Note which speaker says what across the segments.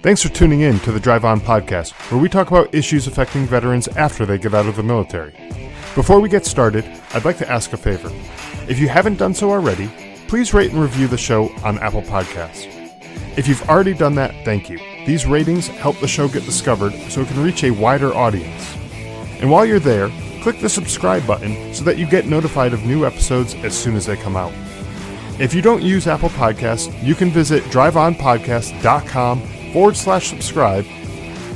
Speaker 1: Thanks for tuning in to the Drive On podcast, where we talk about issues affecting veterans after they get out of the military. Before we get started, I'd like to ask a favor. If you haven't done so already, please rate and review the show on Apple Podcasts. If you've already done that, thank you. These ratings help the show get discovered so it can reach a wider audience. And while you're there, click the subscribe button so that you get notified of new episodes as soon as they come out. If you don't use Apple Podcasts, you can visit driveonpodcast.com/subscribe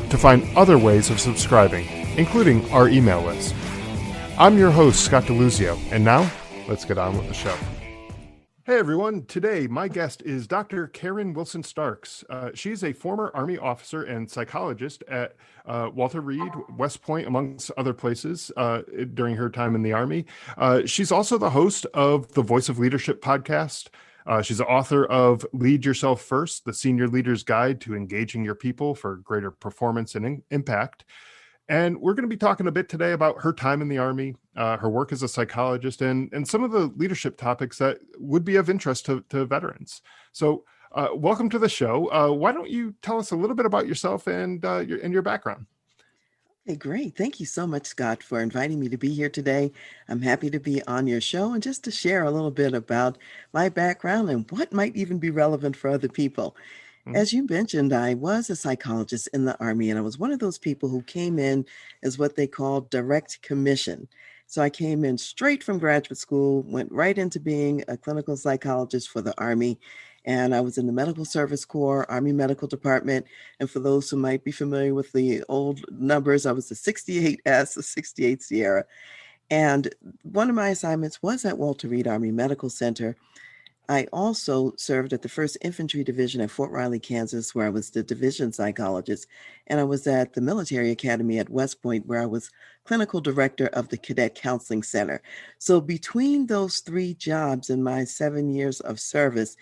Speaker 1: to find other ways of subscribing, including our email list. I'm your host, Scott DeLuzio, and now, let's get on with the show. Hey everyone, today my guest is Dr. Karen Wilson Starks. She's a former Army officer and psychologist at Walter Reed, West Point, amongst other places during her time in the Army. She's also the host of the Voice of Leadership podcast. She's the author of Lead Yourself First, the Senior Leader's Guide to Engaging Your People for Greater Performance and Impact. And we're going to be talking a bit today about her time in the Army, her work as a psychologist, and some of the leadership topics that would be of interest to veterans. So welcome to the show. Why don't you tell us a little bit about yourself and your background?
Speaker 2: Hey, great. Thank you so much, Scott, for inviting me to be here today. I'm happy to be on your show and just to share a little bit about my background and what might even be relevant for other people. As you mentioned, I was a psychologist in the Army, and I was one of those people who came in as what they call direct commission. So I came in straight from graduate school, went right into being a clinical psychologist for the Army, and I was in the Medical Service Corps, Army Medical Department. And for those who might be familiar with the old numbers, I was the 68S, the 68 Sierra. And one of my assignments was at Walter Reed Army Medical Center. I also served at the 1st Infantry Division at Fort Riley, Kansas, where I was the division psychologist. And I was at the Military Academy at West Point, where I was clinical director of the Cadet Counseling Center. So between those three jobs in my 7 years of service,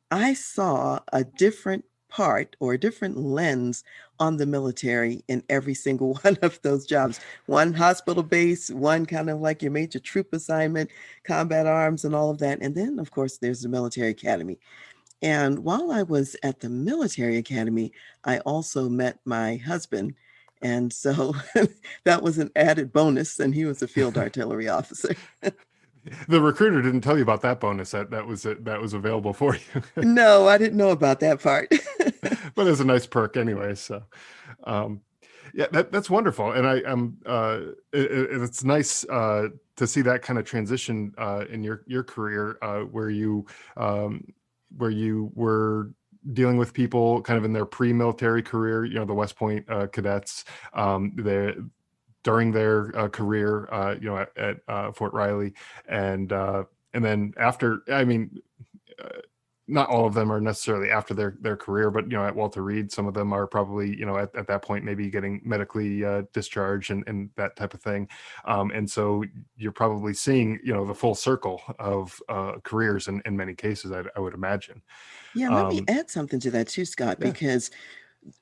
Speaker 2: I saw a different part or a different lens on the military in every single one of those jobs. One hospital base, one kind of like your major troop assignment, combat arms and all of that. And then, of course, there's the military academy. And while I was at the military academy, I also met my husband. And so that was an added bonus. And he was a field artillery officer.
Speaker 1: The recruiter didn't tell you about that bonus that was available for you.
Speaker 2: No, I didn't know about that part.
Speaker 1: But it's a nice perk anyway. So, yeah, that's wonderful, and it's nice to see that kind of transition in your career where you were dealing with people kind of in their pre-military career. The West Point cadets, during their career, at Fort Riley, and then after. I mean, not all of them are necessarily after their career, but at Walter Reed, some of them are probably at that point maybe getting medically discharged and that type of thing, and so you're probably seeing the full circle of careers in many cases. I would imagine.
Speaker 2: Yeah, let me add something to that too, Scott, because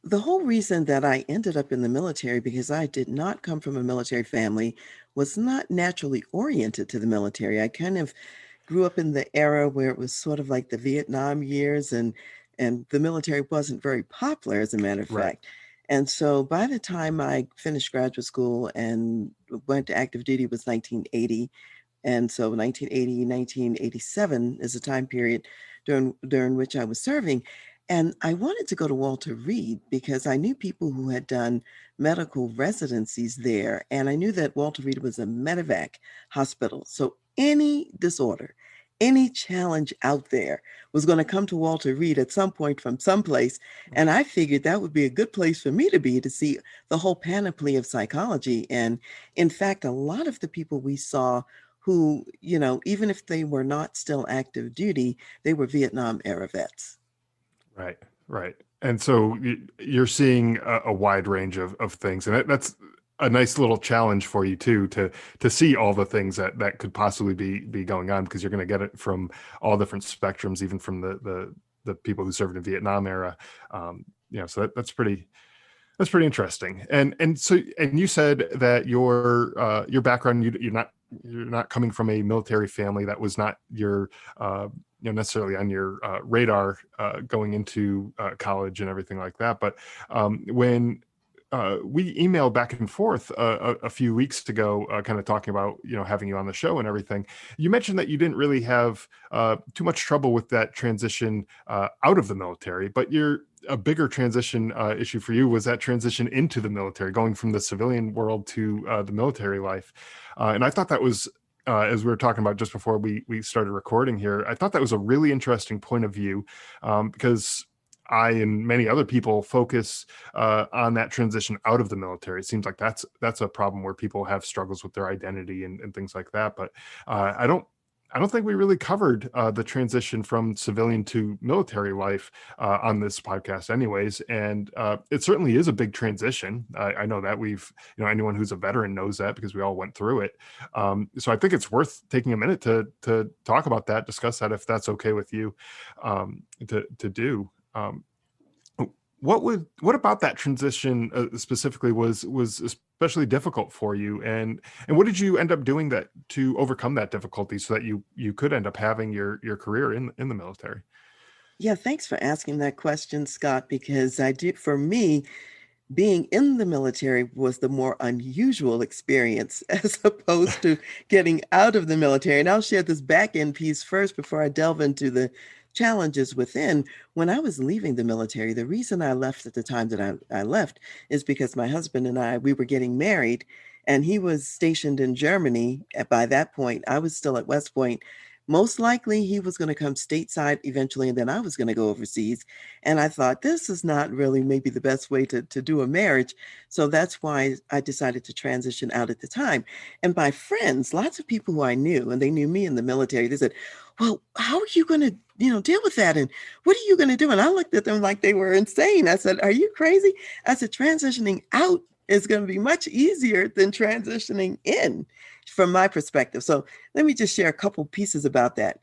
Speaker 2: the whole reason that I ended up in the military, because I did not come from a military family, was not naturally oriented to the military. I kind of grew up in the era where it was sort of like the Vietnam years, and the military wasn't very popular, as a matter of fact. And so by the time I finished graduate school and went to active duty was 1980. And so 1980, 1987 is a time period during which I was serving. And I wanted to go to Walter Reed because I knew people who had done medical residencies there. And I knew that Walter Reed was a medevac hospital. So any disorder, any challenge out there was going to come to Walter Reed at some point from someplace. And I figured that would be a good place for me to be, to see the whole panoply of psychology. And in fact, a lot of the people we saw who, even if they were not still active duty, they were Vietnam era vets.
Speaker 1: Right. And so you're seeing a wide range of things, and that's a nice little challenge for you too, to see all the things that could possibly be going on, because you're going to get it from all different spectrums, even from the people who served in Vietnam era. So that's pretty interesting. And you said that your background, you're not you're not coming from a military family. That was not your necessarily on your radar going into college and everything like that. But when we emailed back and forth a few weeks ago, kind of talking about having you on the show and everything. You mentioned that you didn't really have too much trouble with that transition out of the military, but a bigger transition issue for you was that transition into the military, going from the civilian world to the military life. And I thought that was, as we were talking about just before we started recording here, I thought that was a really interesting point of view, because I and many other people focus on that transition out of the military. It seems like that's a problem where people have struggles with their identity and things like that. But I don't think we really covered the transition from civilian to military life on this podcast anyways. And it certainly is a big transition. I know that anyone who's a veteran knows that because we all went through it. So I think it's worth taking a minute to talk about that, discuss that, if that's okay with you to do. What about that transition specifically was especially difficult for you, and what did you end up doing that to overcome that difficulty so that you could end up having your career in the military?
Speaker 2: Yeah, thanks for asking that question, Scott, because for me, being in the military was the more unusual experience as opposed to getting out of the military. And I'll share this back end piece first before I delve into the challenges within. When I was leaving the military, the reason I left at the time that I left is because my husband and we were getting married, and he was stationed in Germany. By that point, I was still at West Point. Most likely he was going to come stateside eventually, and then I was going to go overseas. And I thought this is not really maybe the best way to do a marriage. So that's why I decided to transition out at the time. And my friends, lots of people who I knew, and they knew me in the military, they said, well, how are you going to, deal with that? And what are you going to do? And I looked at them like they were insane. I said, are you crazy? I said, transitioning out is going to be much easier than transitioning in from my perspective. So let me just share a couple pieces about that.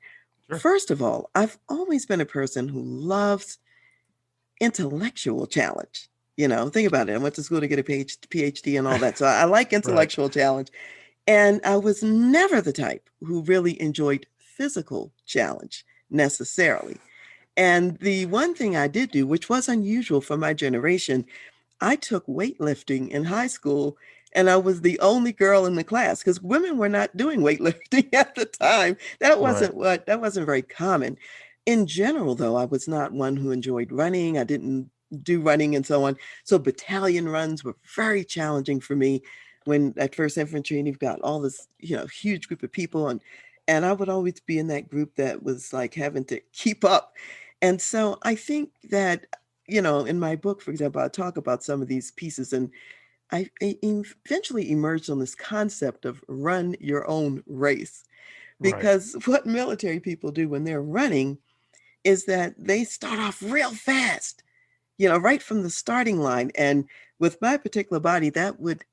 Speaker 1: Sure.
Speaker 2: First of all, I've always been a person who loves intellectual challenge. Think about it. I went to school to get a PhD and all that. So I like intellectual
Speaker 1: Right.
Speaker 2: challenge. And I was never the type who really enjoyed physical challenge necessarily. And the one thing I did do, which was unusual for my generation, I took weightlifting in high school, and I was the only girl in the class because women were not doing weightlifting at the time.
Speaker 1: Right.
Speaker 2: That wasn't very common. In general, though, I was not one who enjoyed running. I didn't do running and so on. So battalion runs were very challenging for me when at First Infantry, and you've got all this, huge group of people, and I would always be in that group that was like having to keep up. And so I think that in my book, for example, I talk about some of these pieces, and I eventually emerged on this concept of run your own race.
Speaker 1: Right.
Speaker 2: Because what military people do when they're running is that they start off real fast, right from the starting line. And with my particular body, that would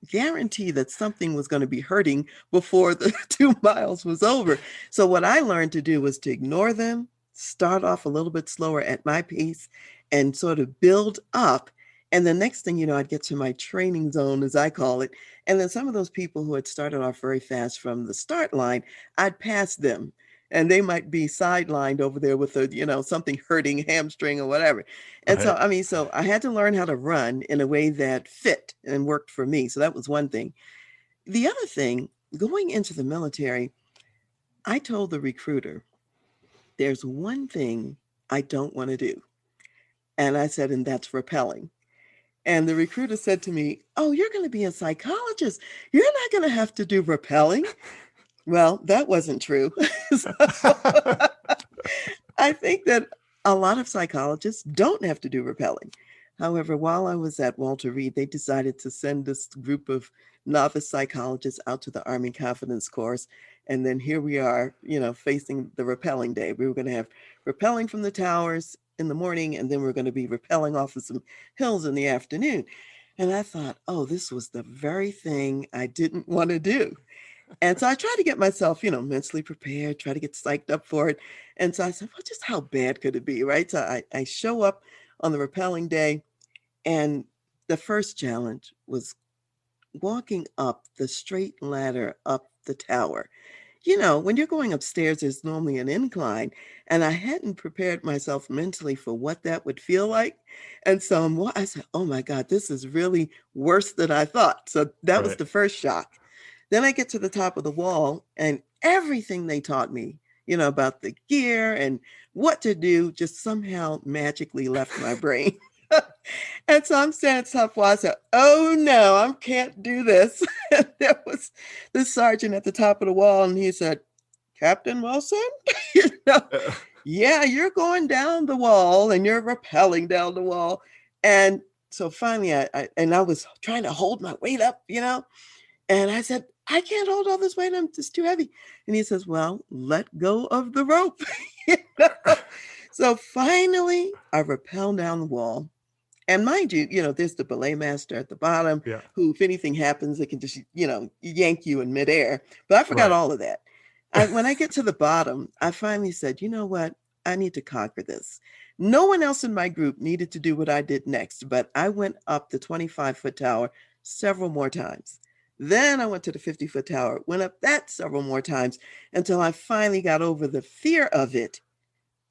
Speaker 2: guarantee that something was going to be hurting before the 2 miles was over. So what I learned to do was to ignore them, start off a little bit slower at my pace, and sort of build up. And the next thing I'd get to my training zone, as I call it. And then some of those people who had started off very fast from the start line, I'd pass them. And they might be sidelined over there with something hurting, hamstring or whatever. And so,
Speaker 1: Right.
Speaker 2: so I had to learn how to run in a way that fit and worked for me. So that was one thing. The other thing, going into the military, I told the recruiter, there's one thing I don't want to do. And I said, and that's rappelling. And the recruiter said to me, oh, you're going to be a psychologist. You're not going to have to do rappelling. Well, that wasn't true. So I think that a lot of psychologists don't have to do rappelling. However, while I was at Walter Reed, they decided to send this group of novice psychologists out to the Army Confidence Course. And then here we are, facing the rappelling day. We were going to have rappelling from the towers in the morning, and then we're going to be rappelling off of some hills in the afternoon. And I thought, oh, this was the very thing I didn't want to do. And so I tried to get myself, mentally prepared, try to get psyched up for it. And so I said, well, just how bad could it be, right? So I show up on the rappelling day, and the first challenge was walking up the straight ladder up the tower. When you're going upstairs, there's normally an incline, and I hadn't prepared myself mentally for what that would feel like. And so I said, oh my God, this is really worse than I thought. So that was
Speaker 1: Right.
Speaker 2: the first shock. Then I get to the top of the wall, and everything they taught me, about the gear and what to do just somehow magically left my brain. And so I'm standing at the top wall. I said, oh no, I can't do this. There was the sergeant at the top of the wall, and he said, Captain Wilson, you know,
Speaker 1: Uh,
Speaker 2: yeah, you're going down the wall and you're rappelling down the wall. And so finally, I was trying to hold my weight up, and I said, I can't hold all this weight. I'm just too heavy. And he says, well, let go of the rope. You know? So finally, I rappel down the wall. And mind you, there's the belay master at the bottom
Speaker 1: yeah.
Speaker 2: who, if anything happens, they can just, yank you in midair. But I forgot
Speaker 1: Right.
Speaker 2: all of that. When I get to the bottom, I finally said, you know what? I need to conquer this. No one else in my group needed to do what I did next, but I went up the 25-foot tower several more times. Then I went to the 50-foot tower, went up that several more times until I finally got over the fear of it,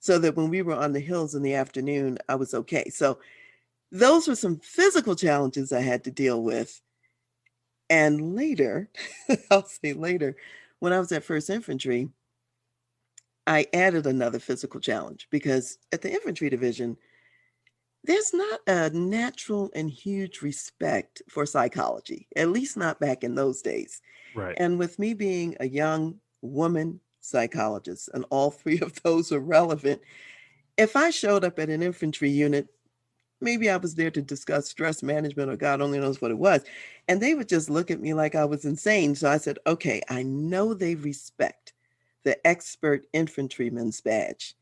Speaker 2: so that when we were on the hills in the afternoon, I was okay. So those were some physical challenges I had to deal with. And later, I'll say later, when I was at 1st Infantry, I added another physical challenge because at the infantry division, there's not a natural and huge respect for psychology, at least not back in those days.
Speaker 1: Right.
Speaker 2: And with me being a young woman psychologist, and all three of those are relevant, if I showed up at an infantry unit, maybe I was there to discuss stress management or God only knows what it was, and they would just look at me like I was insane. So I said, okay, I know they respect the expert infantryman's badge.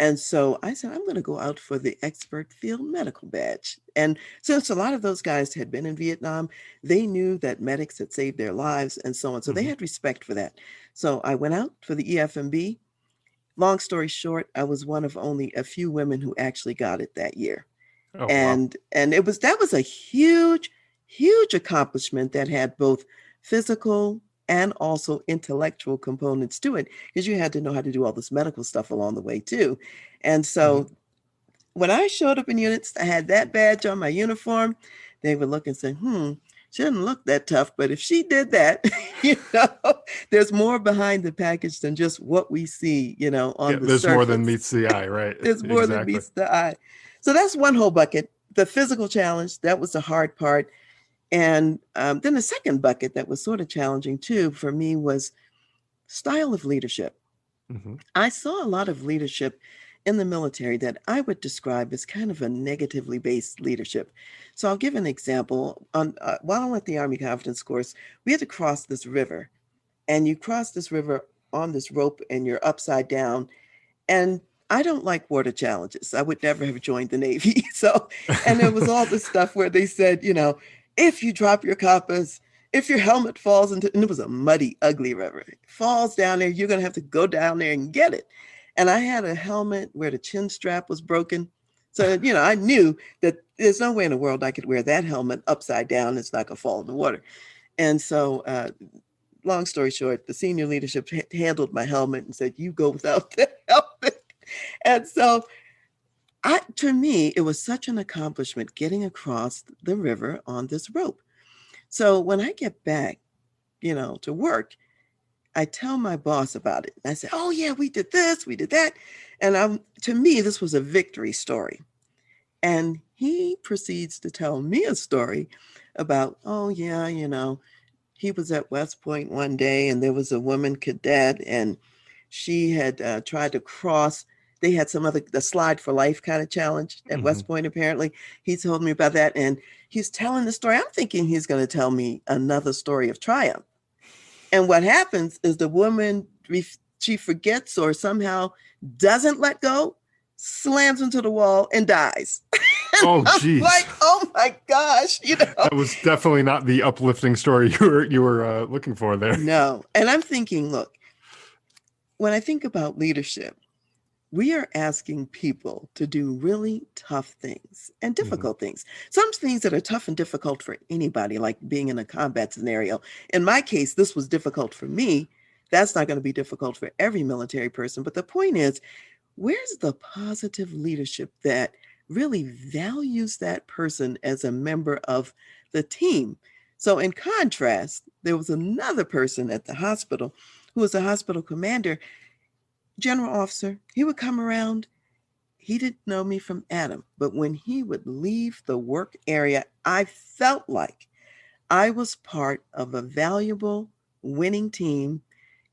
Speaker 2: And so I said, I'm going to go out for the expert field medical badge. And since a lot of those guys had been in Vietnam, they knew that medics had saved their lives and so on. So they had respect for that. So I went out for the EFMB. Long story short, I was one of only a few women who actually got it that year.
Speaker 1: Oh, wow.
Speaker 2: And that was a huge accomplishment that had both physical and also intellectual components to it, because you had to know how to do all this medical stuff along the way too. And so when I showed up in units, I had that badge on my uniform. They would look and say, she doesn't look that tough, but if she did that, there's more behind the package than just what we see, on the
Speaker 1: there's
Speaker 2: surface.
Speaker 1: more than meets the eye, right?
Speaker 2: There's more than meets the eye. So that's one whole bucket. The physical challenge, that was the hard part. And then the second bucket that was sort of challenging too for me was style of leadership. I saw a lot of leadership in the military that I would describe as kind of a negatively based leadership. So I'll give an example. While I'm at the Army Confidence course, we had to cross this river, and you cross this river on this rope and you're upside down. And I don't like water challenges. I would never have joined the Navy. So, and there was all this stuff where they said, if you drop your compass, if your helmet falls into, and it was a muddy, ugly river, it falls down there, you're going to have to go down there and get it. And I had a helmet where the chin strap was broken. So, I knew that there's no way in the world I could wear that helmet upside down. It's not going to fall in the water. And so, long story short, the senior leadership handled my helmet and said, you go without the helmet. And so to me, it was such an accomplishment getting across the river on this rope. So when I get back, to work, I tell my boss about it. I say, oh yeah, we did this, we did that. And to me, this was a victory story. And he proceeds to tell me a story about, oh yeah, he was at West Point one day and there was a woman cadet and she had tried to cross. They had the slide for life kind of challenge at West Point, apparently. He told me about that. And he's telling the story. I'm thinking he's going to tell me another story of triumph. And what happens is the woman, she forgets or somehow doesn't let go, slams into the wall and dies.
Speaker 1: Oh, geez.
Speaker 2: Like, oh my gosh,
Speaker 1: That was definitely not the uplifting story you were looking for there.
Speaker 2: No. And I'm thinking, look, when I think about leadership, we are asking people to do really tough things and
Speaker 1: Hmm.
Speaker 2: difficult things. Some things that are tough and difficult for anybody, like being in a combat scenario. In my case, this was difficult for me. That's not going to be difficult for every military person. But the point is, where's the positive leadership that really values that person as a member of the team? So, in contrast, there was another person at the hospital who was a hospital commander, general officer. He would come around. He didn't know me from Adam, but when he would leave the work area, I felt like I was part of a valuable winning team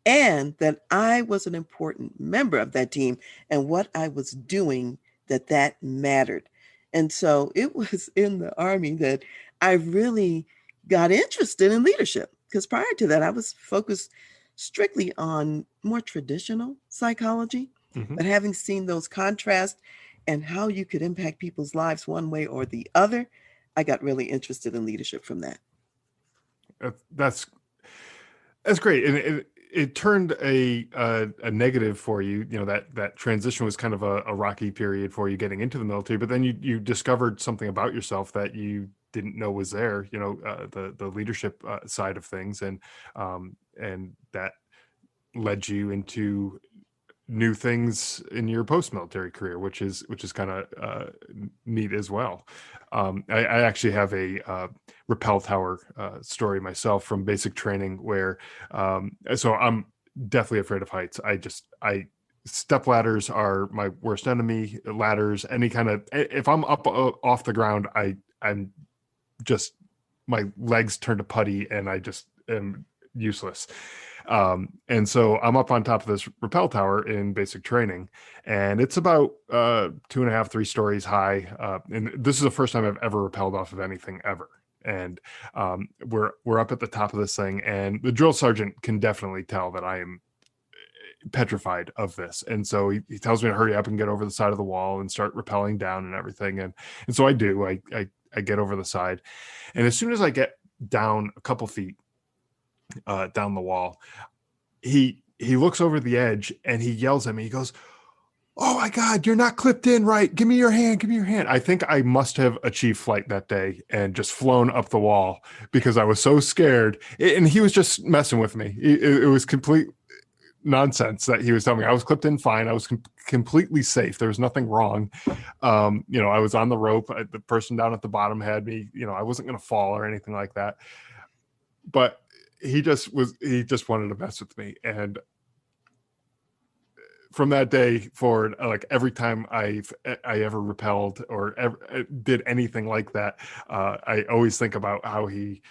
Speaker 2: and that I was an important member of that team and what I was doing that mattered. And so it was in the Army that I really got interested in leadership because prior to that I was focused strictly on more traditional psychology,
Speaker 1: Hmm.
Speaker 2: but having seen those contrasts and how you could impact people's lives one way or the other, I got really interested in leadership from that.
Speaker 1: That's great, and it turned a negative for you. You know, that transition was kind of a rocky period for you getting into the military, but then you discovered something about yourself that you didn't know was there. You know, the leadership side of things, and that led you into new things in your post-military career, which is kind of neat as well. I actually have a rappel tower story myself from basic training where so I'm definitely afraid of heights. I step ladders are my worst enemy. Ladders, any kind of, if I'm up off the ground, I'm just, my legs turn to putty and I just am useless. And so I'm up on top of this rappel tower in basic training, and it's about 2.5, 3 stories high. And this is the first time I've ever rappelled off of anything ever. And we're up at the top of this thing, and the drill sergeant can definitely tell that I am petrified of this. And so he tells me to hurry up and get over the side of the wall and start rappelling down and everything. And so I do. I get over the side, and as soon as I get down a couple feet down the wall, he looks over the edge and he yells at me. He goes, "Oh my God, you're not clipped in right. Give me your hand. Give me your hand." I think I must have achieved flight that day and just flown up the wall because I was so scared. And he was just messing with me. It was complete nonsense that he was telling me. I was clipped in fine. I was completely safe. There was nothing wrong. You know, I was on the rope. The person down at the bottom had me. You know, I wasn't going to fall or anything like that. But he just wanted to mess with me. And from that day forward, like every time I ever repelled or ever did anything like that, I always think about how he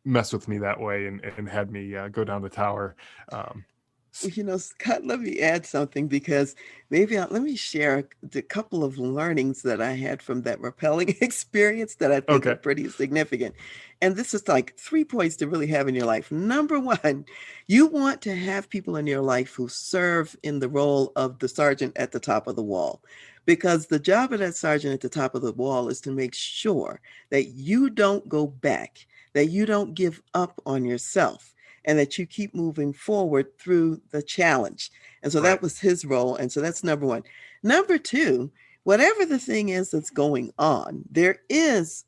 Speaker 1: messed with me that way and had me go down the tower. Um,
Speaker 2: Scott, let me add something because let me share the couple of learnings that I had from that rappelling experience that I think are
Speaker 1: okay.
Speaker 2: pretty significant. And this is like 3 points to really have in your life. Number one, you want to have people in your life who serve in the role of the sergeant at the top of the wall. Because the job of that sergeant at the top of the wall is to make sure that you don't go back, that you don't give up on yourself, and that you keep moving forward through the challenge. And so
Speaker 1: Right.
Speaker 2: that was his role. And so that's number one. Number two, whatever the thing is that's going on, there is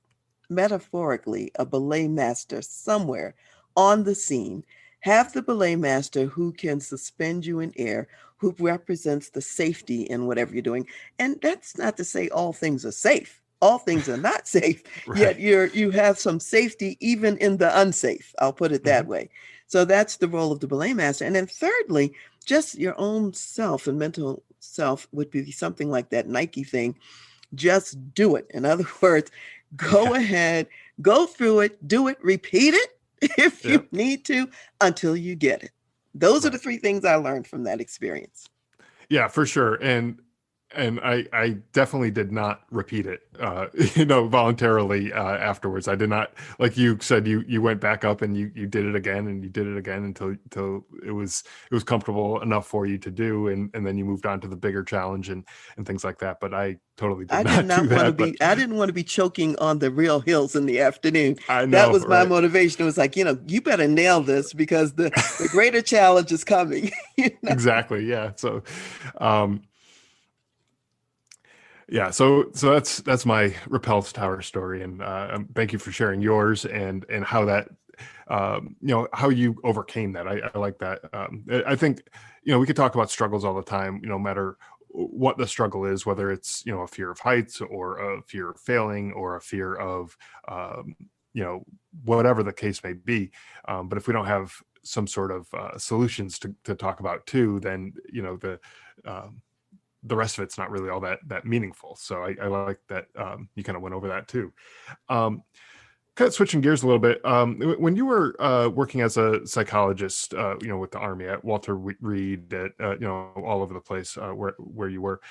Speaker 2: metaphorically a belay master somewhere on the scene. Have the belay master who can suspend you in air, who represents the safety in whatever you're doing. And that's not to say all things are safe. All things are not safe,
Speaker 1: Right.
Speaker 2: yet you have some safety even in the unsafe. I'll put it that
Speaker 1: Hmm.
Speaker 2: way. So that's the role of the belay master. And then thirdly, just your own self and mental self would be something like that Nike thing. Just do it. In other words,
Speaker 1: Yeah.
Speaker 2: go ahead, go through it, do it, repeat it if
Speaker 1: Yeah.
Speaker 2: you need to until you get it. Those are the
Speaker 1: Right.
Speaker 2: three things I learned from that experience.
Speaker 1: Yeah, for sure. And and I definitely did not repeat it, voluntarily afterwards. I did not, like you said, you went back up and you did it again and you did it again until it was comfortable enough for you to do, and then you moved on to the bigger challenge and things like that. But I totally did
Speaker 2: I did
Speaker 1: not do
Speaker 2: not want to
Speaker 1: that. But
Speaker 2: be, I didn't want to be choking on the real hills in the afternoon.
Speaker 1: I
Speaker 2: That
Speaker 1: know,
Speaker 2: was my
Speaker 1: right?
Speaker 2: motivation. It was like, you better nail this because the greater challenge is coming.
Speaker 1: Exactly. Yeah. So, um, yeah, so that's my Rappel Tower story, and thank you for sharing yours and how that how you overcame that. I like that. I think we could talk about struggles all the time. No matter what the struggle is, whether it's a fear of heights or a fear of failing or a fear of um, you know whatever the case may be. But if we don't have some sort of solutions to talk about too, then um, the rest of it's not really all that meaningful. So I like that you kind of went over that too. Um, Kind of switching gears a little bit. When you were working as a psychologist, with the Army at Walter Reed, at all over the place where you were,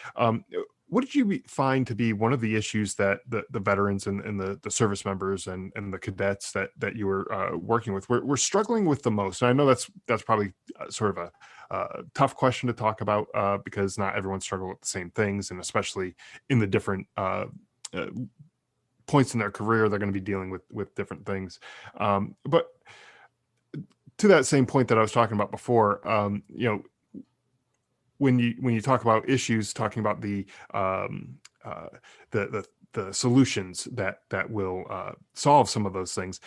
Speaker 1: what did you find to be one of the issues that the veterans and the service members and the cadets that you were working with were struggling with the most? And I know that's probably sort of a tough question to talk about because not everyone struggle with the same things, and especially in the different uh, points in their career, they're going to be dealing with different things. But to that same point that I was talking about before, when you talk about issues, talking about the solutions that will solve some of those things.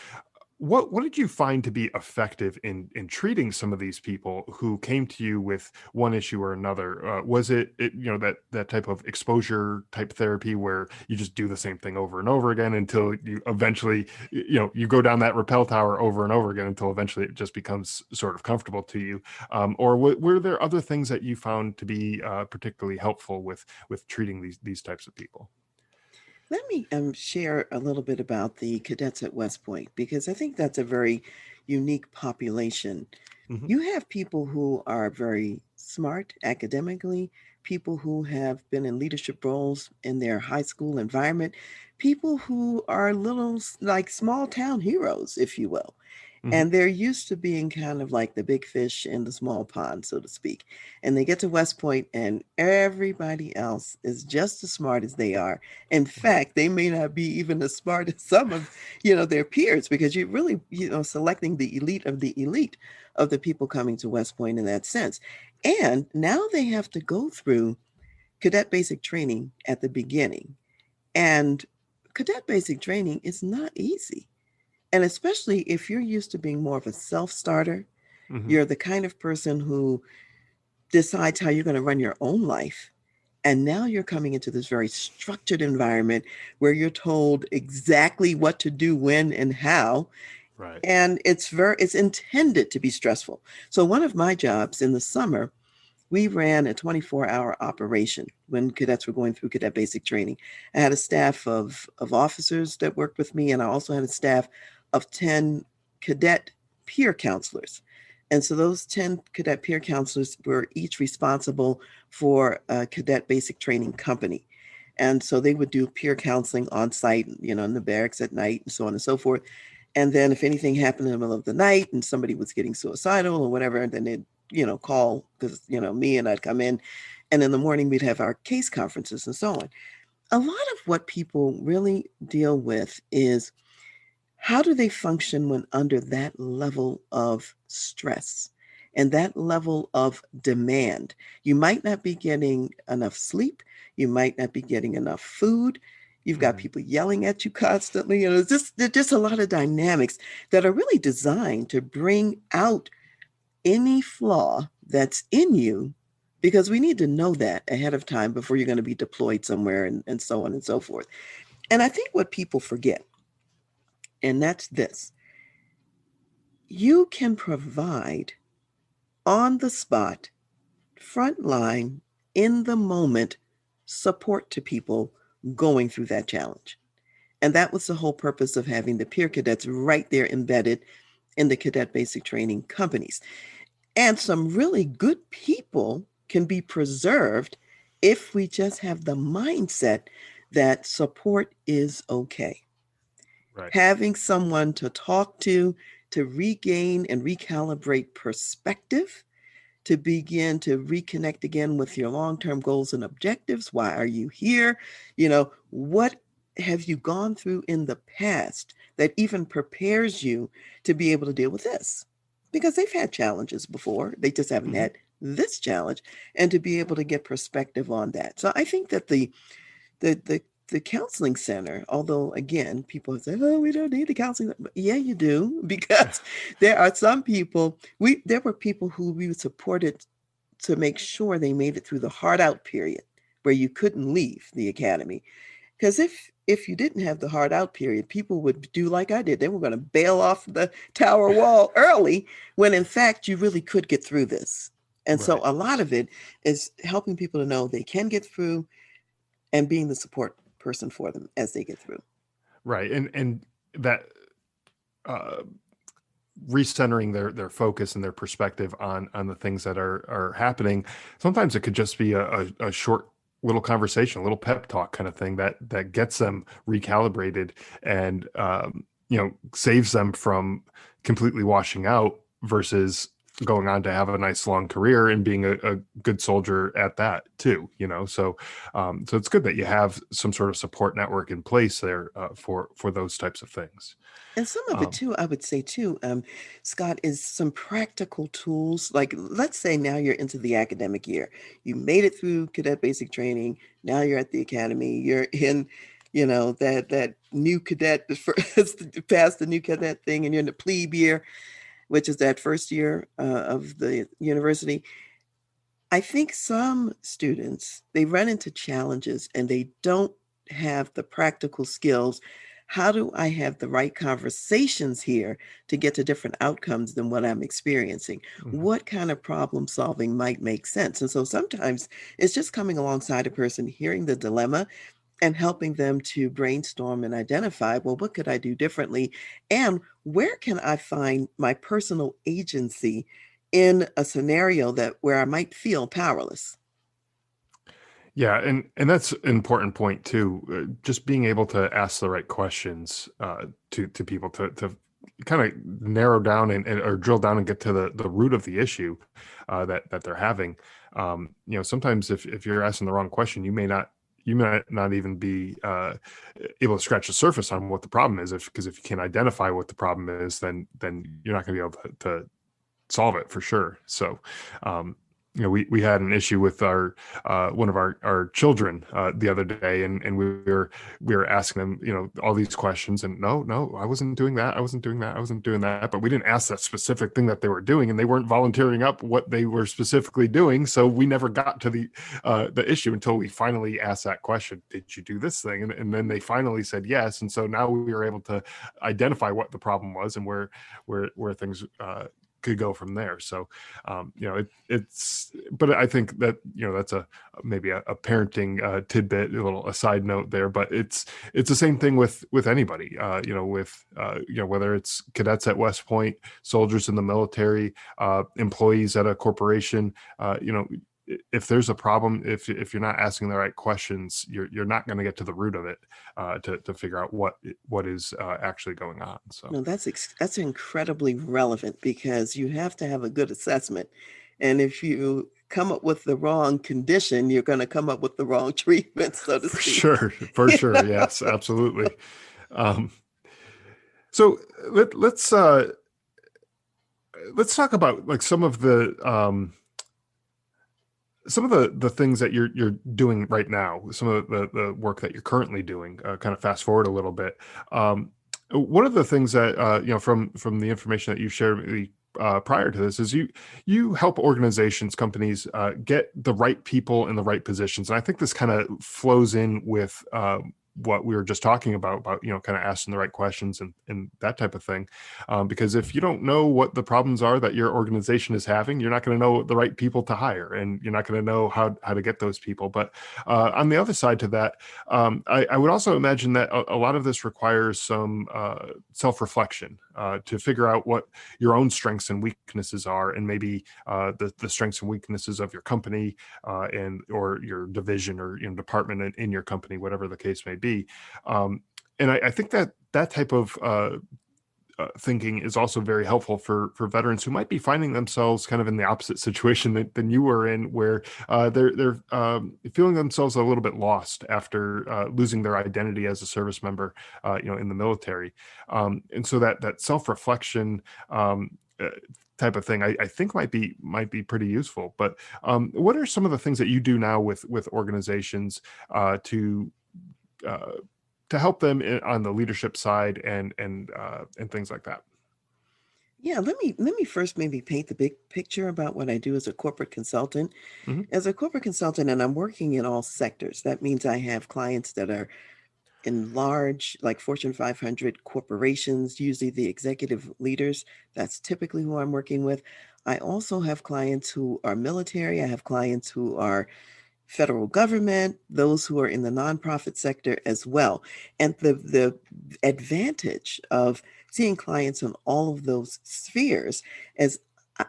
Speaker 1: What did you find to be effective in treating some of these people who came to you with one issue or another? Was it that type of exposure type therapy where you just do the same thing over and over again until you eventually you go down that rappel tower over and over again until eventually it just becomes sort of comfortable to you? Or were there other things that you found to be particularly helpful with treating these types of people?
Speaker 2: Let me share a little bit about the cadets at West Point because I think that's a very unique population.
Speaker 1: Hmm.
Speaker 2: You have people who are very smart academically, people who have been in leadership roles in their high school environment, people who are little like small town heroes, if you will.
Speaker 1: Hmm.
Speaker 2: And they're used to being kind of like the big fish in the small pond, so to speak. And they get to West Point, and everybody else is just as smart as they are. In
Speaker 1: Right.
Speaker 2: fact, they may not be even as smart as some of, their peers, because you're really, selecting the elite of the people coming to West Point in that sense. And now they have to go through cadet basic training at the beginning. And cadet basic training is not easy. And especially if you're used to being more of a self starter,
Speaker 1: Hmm.
Speaker 2: you're the kind of person who decides how you're going to run your own life. And now you're coming into this very structured environment where you're told exactly what to do, when, and how.
Speaker 1: Right.
Speaker 2: And it's intended to be stressful. So one of my jobs in the summer, we ran a 24-hour operation when cadets were going through cadet basic training. I had a staff of officers that worked with me, and I also had a staff of 10 cadet peer counselors. And so those 10 cadet peer counselors were each responsible for a cadet basic training company. And so they would do peer counseling on site, in the barracks at night and so on and so forth. And then if anything happened in the middle of the night and somebody was getting suicidal or whatever, then they'd, call because, me and I'd come in. And in the morning, we'd have our case conferences and so on. A lot of what people really deal with is how do they function when under that level of stress and that level of demand? You might not be getting enough sleep. You might not be getting enough food. You've got
Speaker 1: Hmm.
Speaker 2: people yelling at you constantly. There's just a lot of dynamics that are really designed to bring out any flaw that's in you because we need to know that ahead of time before you're going to be deployed somewhere and so on and so forth. And I think what people forget, and that's this: you can provide on the spot, front line, in the moment support to people going through that challenge. And that was the whole purpose of having the peer cadets right there embedded in the cadet basic training companies. And some really good people can be preserved if we just have the mindset that support is okay.
Speaker 1: Right.
Speaker 2: Having someone to talk to regain and recalibrate perspective, to begin to reconnect again with your long term goals and objectives. Why are you here? What have you gone through in the past that even prepares you to be able to deal with this? Because they've had challenges before, they just haven't
Speaker 1: Mm-hmm.
Speaker 2: had this challenge, and to be able to get perspective on that. So I think that the counseling center, although again, people say, "Oh, we don't need the counseling." But yeah, you do, because there are some people. There were people who we supported to make sure they made it through the hard out period, where you couldn't leave the academy. Because if you didn't have the hard out period, people would do like I did. They were going to bail off the tower wall early, when in fact you really could get through this. And so
Speaker 1: Right.
Speaker 2: a lot of it is helping people to know they can get through, and being the support person for them as they get through.
Speaker 1: Right. And that uh, recentering their focus and their perspective on the things that are happening. Sometimes it could just be a short little conversation, a little pep talk kind of thing that gets them recalibrated and saves them from completely washing out versus going on to have a nice long career and being a good soldier at that too, so it's good that you have some sort of support network in place there for those types of things.
Speaker 2: And some of it
Speaker 1: um,
Speaker 2: too, I would say too, Scott, is some practical tools. Like, let's say now you're into the academic year. You made it through cadet basic training. Now you're at the academy. You're in, that new cadet, past the new cadet thing, and you're in the plebe year, which is that first year of the university. I think some students, they run into challenges and they don't have the practical skills. How do I have the right conversations here to get to different outcomes than what I'm experiencing?
Speaker 1: mhm.
Speaker 2: What kind of problem solving might make sense? And so sometimes it's just coming alongside a person, hearing the dilemma, and helping them to brainstorm and identify, well, what could I do differently? And where can I find my personal agency in a scenario that where I might feel powerless?
Speaker 1: Yeah, and that's an important point too. Just being able to ask the right questions to people to kind of narrow down or drill down and get to the root of the issue that they're having. Sometimes if you're asking the wrong question, you may not even be able to scratch the surface on what the problem is. Because if you can't identify what the problem is, then you're not going to be able to solve it for sure. So, we had an issue with our one of our children the other day, and we were asking them, all these questions, and no, I wasn't doing that, I wasn't doing that, I wasn't doing that, but we didn't ask that specific thing that they were doing, and they weren't volunteering up what they were specifically doing, so we never got to the issue until we finally asked that question: did you do this thing? And then they finally said yes, and so now we were able to identify what the problem was and where things could go from there. So, but I think that, that's maybe a parenting tidbit, a little aside note there, but it's the same thing with anybody, whether it's cadets at West Point, soldiers in the military, employees at a corporation, if there's a problem, if you're not asking the right questions, you're not going to get to the root of it to figure out what is actually going on. So
Speaker 2: No, that's incredibly relevant, because you have to have a good assessment. And if you come up with the wrong condition, you're going to come up with the wrong treatment, so to
Speaker 1: for
Speaker 2: speak.
Speaker 1: sure, for
Speaker 2: You
Speaker 1: sure,
Speaker 2: know?
Speaker 1: yes, absolutely. Um, so let's talk about like some of the things that you're doing right now, some of the work that you're currently doing. Kind of fast forward a little bit. One of the things that from the information that you shared with me prior to this is you help organizations, companies get the right people in the right positions, and I think this kind of flows in with what we were just talking about kind of asking the right questions and that type of thing, because if you don't know what the problems are that your organization is having, you're not going to know the right people to hire, and you're not going to know how to get those people. But on the other side to that, I would also imagine that a lot of this requires some self-reflection to figure out what your own strengths and weaknesses are, and maybe the strengths and weaknesses of your company and or your division or department in your company, whatever the case may be. And I think that that type of thinking is also very helpful for veterans who might be finding themselves kind of in the opposite situation than you were in, where they're feeling themselves a little bit lost after losing their identity as a service member, in the military, and so that self-reflection type of thing, I think might be pretty useful. But what are some of the things that you do now with organizations to help them on the leadership side and things like that?
Speaker 2: Yeah, let me first maybe paint the big picture about what I do as a corporate consultant.
Speaker 1: Hmm.
Speaker 2: As a corporate consultant, and I'm working in all sectors. That means I have clients that are in large, like Fortune 500 corporations, usually the executive leaders. That's typically who I'm working with. I also have clients who are military. I have clients who are federal government, those who are in the nonprofit sector as well. And the advantage of seeing clients in all of those spheres is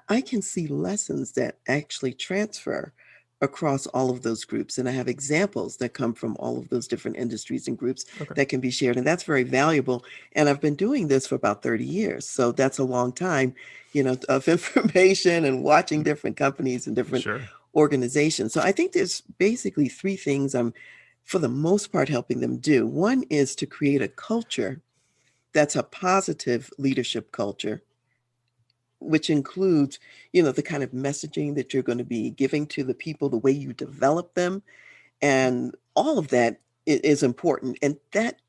Speaker 2: I can see lessons that actually transfer across all of those groups. And I have examples that come from all of those different industries and groups
Speaker 1: Okay.
Speaker 2: that can be shared. And that's very valuable. And I've been doing this for about 30 years. So that's a long time, of information and watching different companies and different
Speaker 1: Sure.
Speaker 2: organizations. So I think there's basically three things I'm, for the most part, helping them do. One is to create a culture that's a positive leadership culture, which includes, the kind of messaging that you're going to be giving to the people, the way you develop them, and all of that is important. And that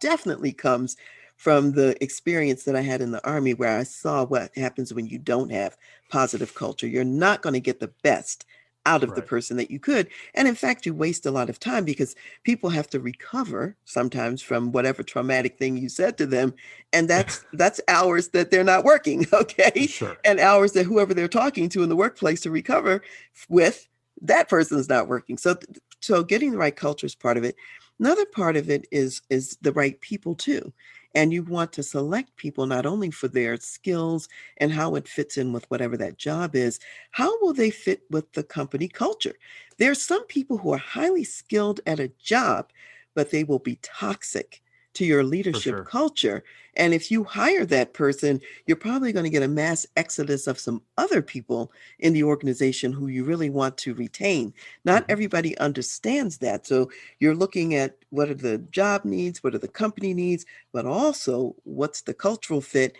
Speaker 2: definitely comes from the experience that I had in the Army, where I saw what happens when you don't have positive culture. You're not going to get the best out of the
Speaker 1: Right.
Speaker 2: person that you could. And in fact, you waste a lot of time because people have to recover sometimes from whatever traumatic thing you said to them. And that's hours that they're not working, okay?
Speaker 1: Sure.
Speaker 2: And hours that whoever they're talking to in the workplace to recover with, that person's not working. So getting the right culture is part of it. Another part of it is the right people too. And you want to select people not only for their skills and how it fits in with whatever that job is, how will they fit with the company culture? There's some people who are highly skilled at a job, but they will be toxic to your
Speaker 1: For
Speaker 2: leadership
Speaker 1: sure.
Speaker 2: culture. And if you hire that person, you're probably going to get a mass exodus of some other people in the organization who you really want to retain. Not
Speaker 1: Hmm.
Speaker 2: everybody understands that. So you're looking at what are the job needs, what are the company needs, but also what's the cultural fit?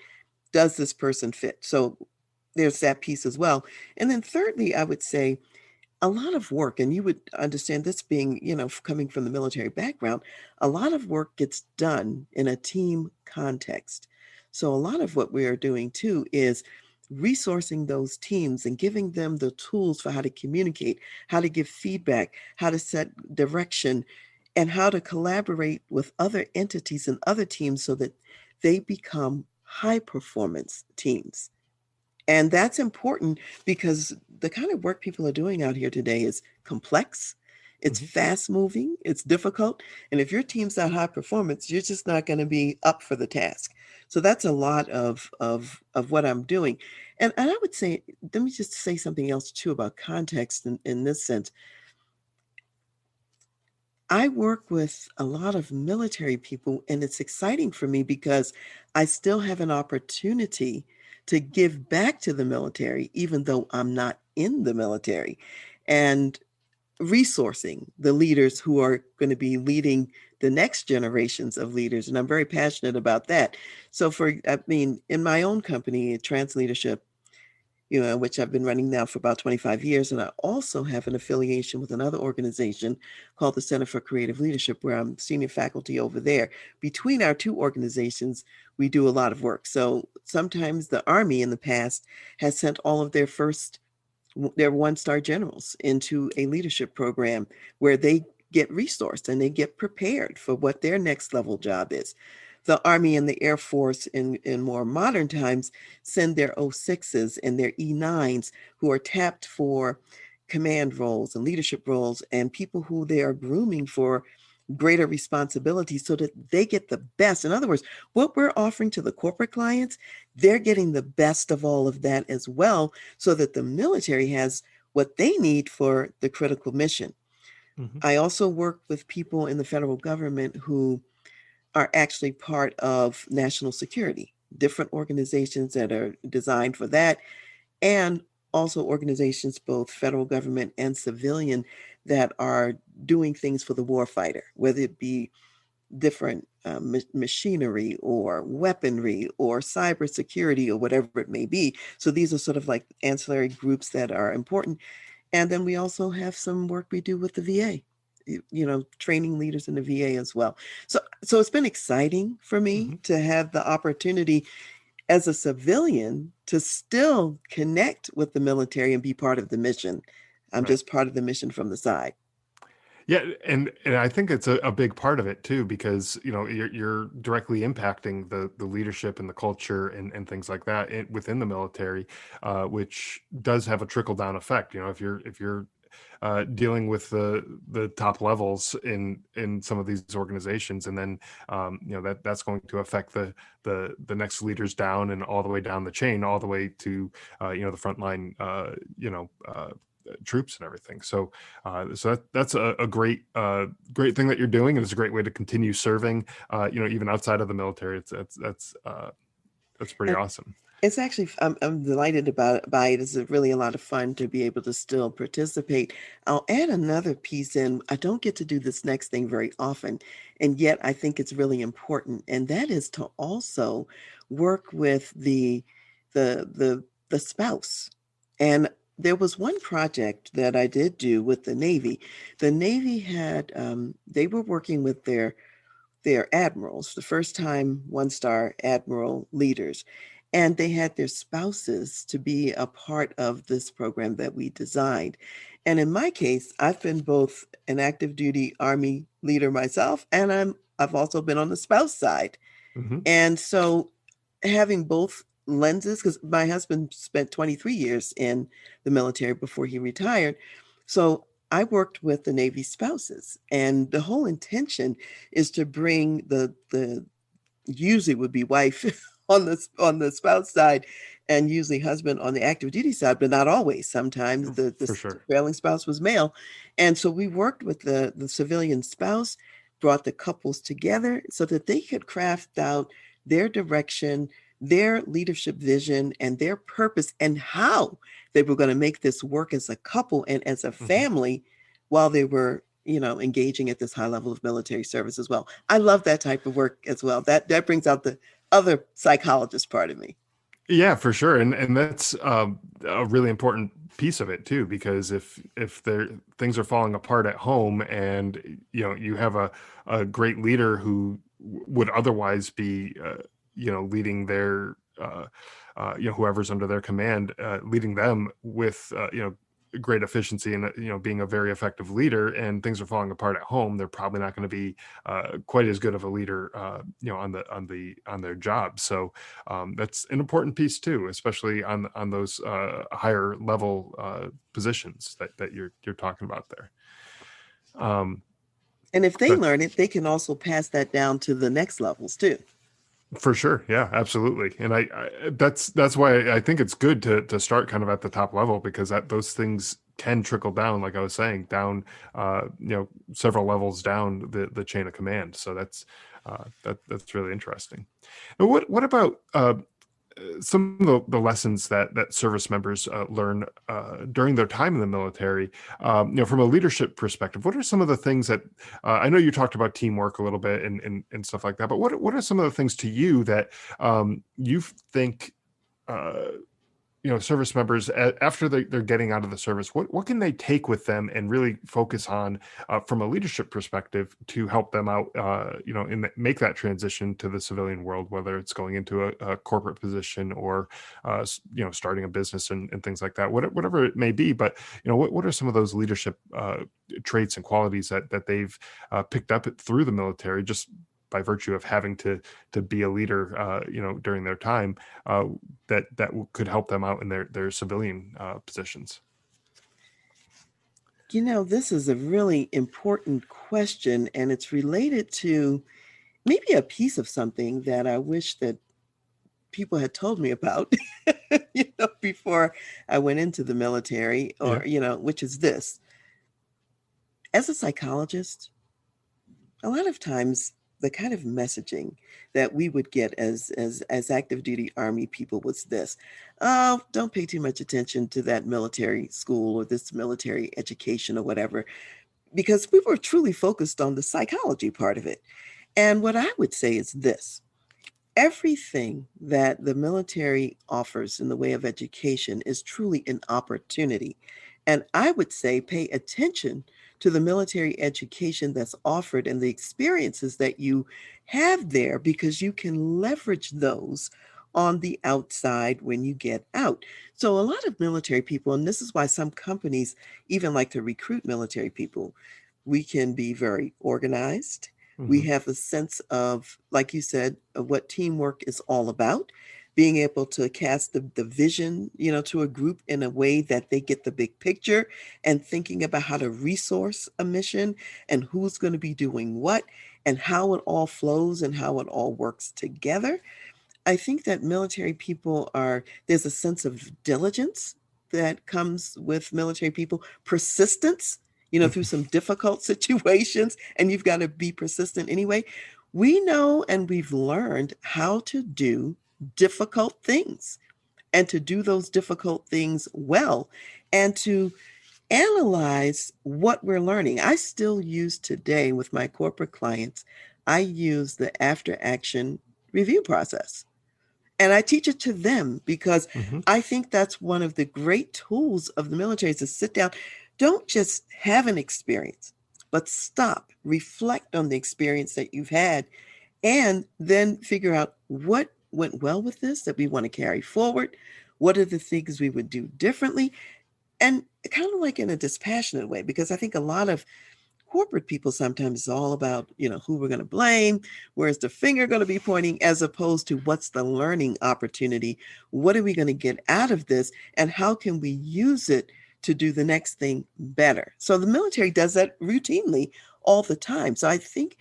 Speaker 2: Does this person fit? So there's that piece as well. And then thirdly, I would say a lot of work, and you would understand this being, coming from the military background, a lot of work gets done in a team context. So a lot of what we are doing too is resourcing those teams and giving them the tools for how to communicate, how to give feedback, how to set direction, and how to collaborate with other entities and other teams so that they become high performance teams. And that's important because the kind of work people are doing out here today is complex, it's
Speaker 1: Hmm.
Speaker 2: fast moving, it's difficult. And if your team's not high performance, you're just not going to be up for the task. So that's a lot of what I'm doing. And I would say, let me just say something else too about context in this sense. I work with a lot of military people, and it's exciting for me because I still have an opportunity to give back to the military, even though I'm not in the military, and resourcing the leaders who are going to be leading the next generations of leaders. And I'm very passionate about that. So, I mean, in my own company, Trans Leadership, which I've been running now for about 25 years. And I also have an affiliation with another organization called the Center for Creative Leadership, where I'm senior faculty over there. Between our two organizations, we do a lot of work. So sometimes the Army in the past has sent all of their one-star generals into a leadership program where they get resourced and they get prepared for what their next level job is. The Army and the Air Force in more modern times send their O6s and their E9s who are tapped for command roles and leadership roles and people who they are grooming for greater responsibility so that they get the best. In other words, what we're offering to the corporate clients, they're getting the best of all of that as well, so that the military has what they need for the critical mission.
Speaker 1: Hmm.
Speaker 2: I also work with people in the federal government who are actually part of national security, different organizations that are designed for that, and also organizations, both federal government and civilian, that are doing things for the warfighter, whether it be different machinery or weaponry or cybersecurity or whatever it may be. So these are sort of like ancillary groups that are important. And then we also have some work we do with the VA, training leaders in the VA as well. So it's been exciting for me
Speaker 1: Hmm.
Speaker 2: to have the opportunity as a civilian to still connect with the military and be part of the mission. I'm
Speaker 1: Right.
Speaker 2: just part of the mission from the side.
Speaker 1: Yeah, and I think it's a big part of it too, because you're directly impacting the leadership and the culture and things like that within the military, which does have a trickle down effect. If you're dealing with the top levels in some of these organizations, and then that's going to affect the next leaders down and all the way down the chain, all the way to the frontline troops and everything. So that's a great thing that you're doing, and it's a great way to continue serving. Even outside of the military, that's pretty
Speaker 2: And
Speaker 1: awesome.
Speaker 2: it's actually, I'm delighted by it. It's really a lot of fun to be able to still participate. I'll add another piece in. I don't get to do this next thing very often, and yet I think it's really important, and that is to also work with the spouse. And there was one project that I did do with the Navy. The Navy had they were working with their admirals, the first time one-star admiral leaders. And they had their spouses to be a part of this program that we designed. And in my case, I've been both an active duty Army leader myself, and I've also been on the spouse side.
Speaker 1: Hmm.
Speaker 2: And so having both lenses, because my husband spent 23 years in the military before he retired. So I worked with the Navy spouses, and the whole intention is to bring the usually would be wife on the spouse side, and usually husband on the active duty side, but not always. Sometimes the
Speaker 1: For sure.
Speaker 2: trailing spouse was male, and so we worked with the civilian spouse, brought the couples together so that they could craft out their direction, their leadership vision, and their purpose, and how they were going to make this work as a couple and as a
Speaker 1: Hmm.
Speaker 2: family while they were engaging at this high level of military service as well. I love that type of work as well. That brings out the other psychologist part of me.
Speaker 1: Yeah, for sure, and that's a really important piece of it too, because if there things are falling apart at home, and you have a great leader who would otherwise be leading their whoever's under their command, leading them with great efficiency, and being a very effective leader, and things are falling apart at home, they're probably not going to be quite as good of a leader on their job. So that's an important piece too, especially on those higher level positions that you're talking about there. um
Speaker 2: And if they
Speaker 1: but
Speaker 2: learn it, they can also pass that down to the next levels too.
Speaker 1: For sure, yeah, absolutely, and that's why I think it's good to start kind of at the top level, because those things can trickle down, like I was saying, down several levels down the chain of command. So that's really interesting. And what about some of the lessons that service members learn during their time in the military, from a leadership perspective? What are some of the things that I know you talked about teamwork a little bit and stuff like that, but what are some of the things to you that you think service members, after they're getting out of the service, what can they take with them and really focus on from a leadership perspective to help them out, make that transition to the civilian world, whether it's going into a corporate position or starting a business and things like that, whatever it may be. But what are some of those leadership traits and qualities that they've picked up through the military, just by virtue of having to be a leader, during their time, that could help them out in their civilian positions?
Speaker 2: This is a really important question, and it's related to maybe a piece of something that I wish that people had told me about, before I went into the military,
Speaker 1: Yeah.
Speaker 2: or, which is this. As a psychologist, a lot of times the kind of messaging that we would get as active duty army people was this: oh, don't pay too much attention to that military school or this military education or whatever, because we were truly focused on the psychology part of it. And what I would say is this: everything that the military offers in the way of education is truly an opportunity. And I would say pay attention to the military education that's offered and the experiences that you have there, because you can leverage those on the outside when you get out. So, a lot of military people, and this is why some companies even like to recruit military people, we can be very organized. We
Speaker 1: Hmm.
Speaker 2: have a sense of, like you said, of what teamwork is all about, being able to cast the vision, to a group in a way that they get the big picture, and thinking about how to resource a mission and who's going to be doing what and how it all flows and how it all works together. I think that military people there's a sense of diligence that comes with military people, persistence, through some difficult situations, and you've got to be persistent anyway. We know and we've learned how to do difficult things, and to do those difficult things well, and to analyze what we're learning. I still use today with my corporate clients, I use the after action review process. And I teach it to them because
Speaker 1: Hmm.
Speaker 2: I think that's one of the great tools of the military, is to sit down. Don't just have an experience, but stop, reflect on the experience that you've had, and then figure out what went well with this that we want to carry forward. What are the things we would do differently? And kind of like in a dispassionate way, because I think a lot of corporate people sometimes is all about, who we're going to blame, where's the finger going to be pointing, as opposed to what's the learning opportunity, what are we going to get out of this, and how can we use it to do the next thing better. So the military does that routinely all the time. So I think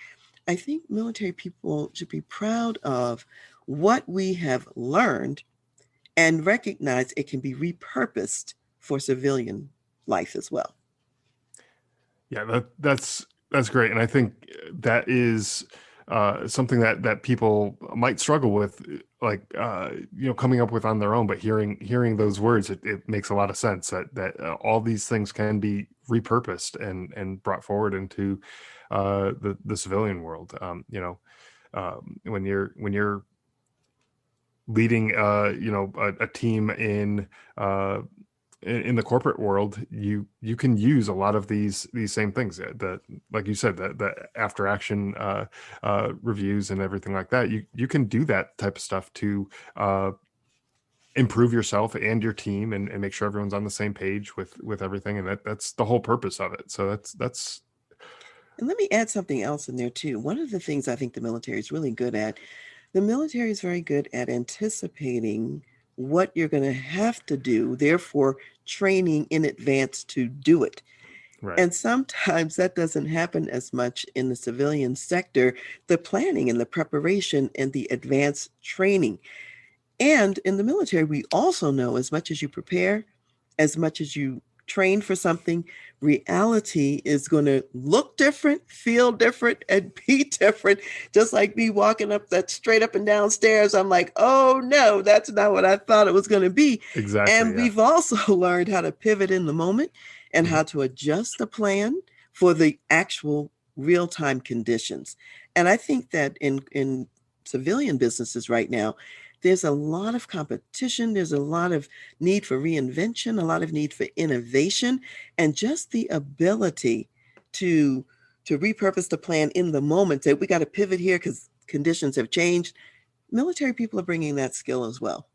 Speaker 2: military people should be proud of what we have learned, and recognize it can be repurposed for civilian life as well.
Speaker 1: Yeah, that's great, and I think that is something that people might struggle with, like coming up with on their own. But hearing those words, it makes a lot of sense that all these things can be repurposed and brought forward into the civilian world. When you're leading a team in the corporate world, you can use a lot of these same things that, like you said, the after action reviews and everything like that. You can do that type of stuff to improve yourself and your team, and make sure everyone's on the same page with everything, and that's the whole purpose of it. So that's
Speaker 2: And let me add something else in there too. One of the things I think the military is really good at, the military is very good at anticipating what you're going to have to do, therefore training in advance to do it.
Speaker 1: right.
Speaker 2: And sometimes that doesn't happen as much in the civilian sector, the planning and the preparation and the advanced training. And in the military, we also know, as much as you prepare, as much as you train for something, reality is going to look different, feel different, and be different. Just like me walking up that straight up and down stairs, I'm like, oh no, that's not what I thought it was going to be.
Speaker 1: Exactly.
Speaker 2: And
Speaker 1: Yeah.
Speaker 2: we've also learned how to pivot in the moment and
Speaker 1: Mhm.
Speaker 2: how to adjust the plan for the actual real time conditions. And I think that in civilian businesses right now, there's a lot of competition. There's a lot of need for reinvention, a lot of need for innovation, and just the ability to repurpose the plan in the moment. That we got to pivot here because conditions have changed. Military people are bringing that skill as well.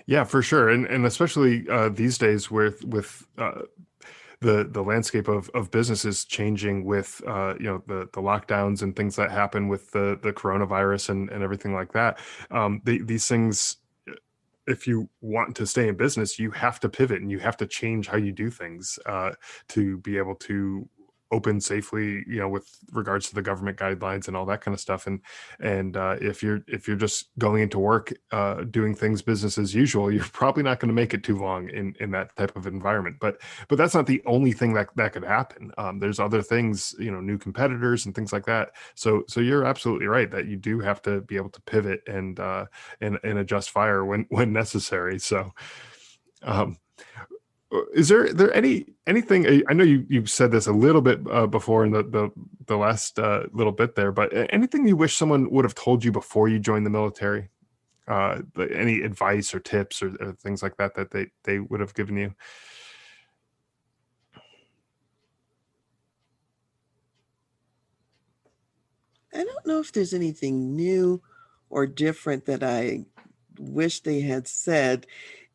Speaker 1: Yeah, for sure, and especially these days with the landscape of businesses changing with the lockdowns and things that happen with the coronavirus and everything like that. These things if you want to stay in business, you have to pivot and you have to change how you do things to be able to open safely, with regards to the government guidelines and all that kind of stuff. And if you're just going into work doing things business as usual, you're probably not going to make it too long in that type of environment. But that's not the only thing that could happen. There's other things, new competitors and things like that. So you're absolutely right that you do have to be able to pivot and adjust fire when necessary. So um is there anything? I know you said this a little bit before in the last little bit there, but anything you wish someone would have told you before you joined the military? Any advice or tips or things like that they would have given you?
Speaker 2: I don't know if there's anything new or different that I wish they had said.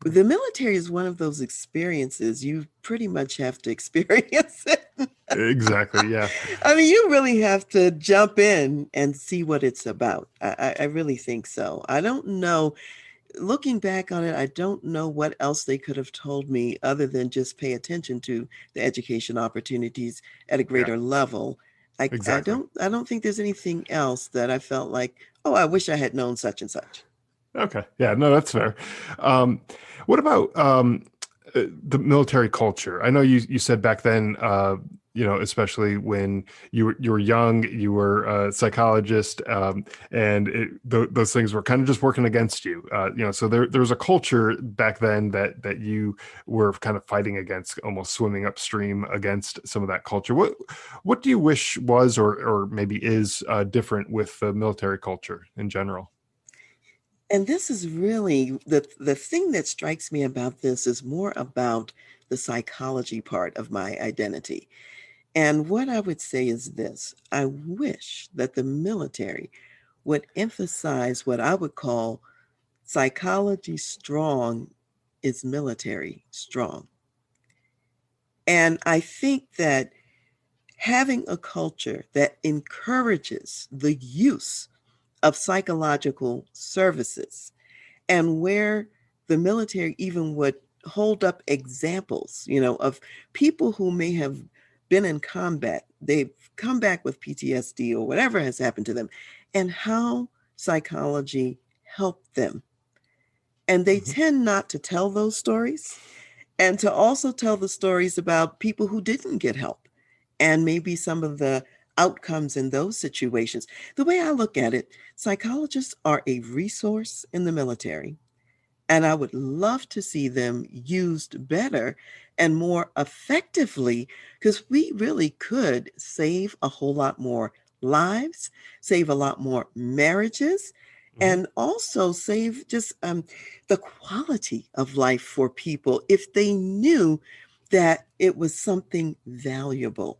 Speaker 2: The military is one of those experiences you pretty much have to experience it.
Speaker 1: Exactly. Yeah.
Speaker 2: I mean, you really have to jump in and see what it's about. I really think so. I don't know. Looking back on it, I don't know what else they could have told me other than just pay attention to the education opportunities at a
Speaker 1: Yeah.
Speaker 2: greater level. I
Speaker 1: Exactly.
Speaker 2: don't think there's anything else that I felt like, oh, I wish I had known such and such.
Speaker 1: Okay. Yeah, no, that's fair. Um, what about the military culture? I know you said back then, especially when you were young, you were a psychologist, and those things were kind of just working against you. So there was a culture back then that you were kind of fighting against, almost swimming upstream against some of that culture. What do you wish was or maybe is different with the military culture in general?
Speaker 2: And this is really the thing that strikes me about this is more about the psychology part of my identity. And what I would say is this: I wish that the military would emphasize what I would call psychology strong is military strong. And I think that having a culture that encourages the use of psychological services and where the military even would hold up examples, of people who may have been in combat, they've come back with PTSD or whatever has happened to them, and how psychology helped them. And they
Speaker 1: Mhm.
Speaker 2: tend not to tell those stories and to also tell the stories about people who didn't get help and maybe some of the outcomes in those situations. The way I look at it, psychologists are a resource in the military, and I would love to see them used better and more effectively because we really could save a whole lot more lives, save a lot more marriages,
Speaker 1: Mhm.
Speaker 2: and also save just the quality of life for people if they knew that it was something valuable.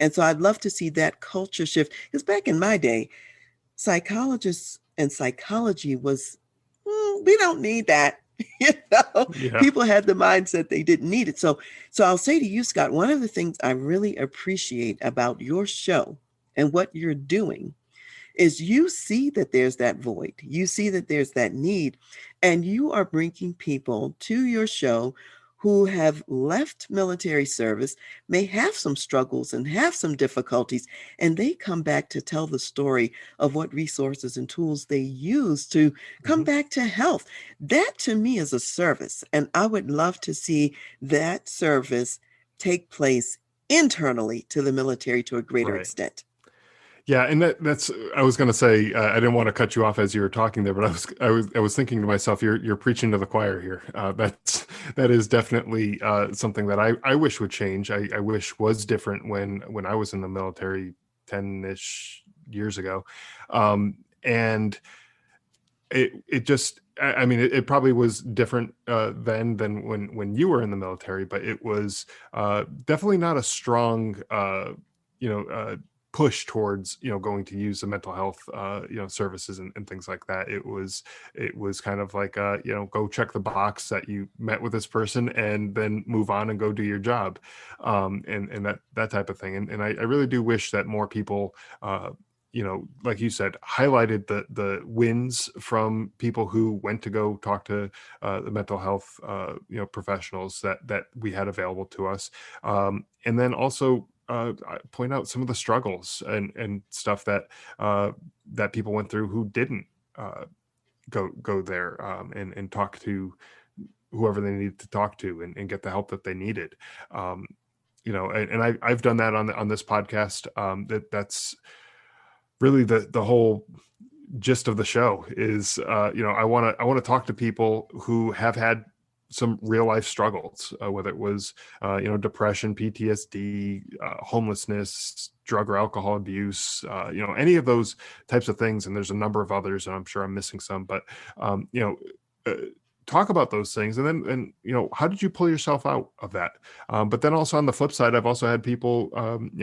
Speaker 2: And so I'd love to see that culture shift because back in my day, psychologists and psychology was, we don't need that. You know,
Speaker 1: Yeah.
Speaker 2: people had the mindset they didn't need it. So I'll say to you, Scott, one of the things I really appreciate about your show and what you're doing is you see that there's that void. You see that there's that need, and you are bringing people to your show who have left military service, may have some struggles and have some difficulties, and they come back to tell the story of what resources and tools they use to come
Speaker 1: Mhm.
Speaker 2: back to health. That to me is a service, and I would love to see that service take place internally to the military to a greater
Speaker 1: Right.
Speaker 2: extent.
Speaker 1: Yeah, and that's I was going to say I didn't want to cut you off as you were talking there, but I was thinking to myself, you're preaching to the choir here. That is definitely something that I wish would change. I wish was different when I was in the military 10-ish years ago, and it just I mean it probably was different then than when you were in the military, but it was definitely not a strong you know uh, push towards going to use the mental health services and things like that. It was kind of like go check the box that you met with this person and then move on and go do your job, and that type of thing. And I really do wish that more people like you said, highlighted the wins from people who went to go talk to the mental health professionals that we had available to us, and then also point out some of the struggles and stuff that people went through who didn't uh, go there, and talk to whoever they needed to talk to, and get the help that they needed. Um, and I've done that on this podcast. That's really the whole gist of the show is, I want to talk to people who have had some real life struggles, whether it was depression, PTSD, homelessness, drug or alcohol abuse, any of those types of things. And there's a number of others, and I'm sure I'm missing some, but uh, talk about those things. And how did you pull yourself out of that? But then also on the flip side, I've also had people,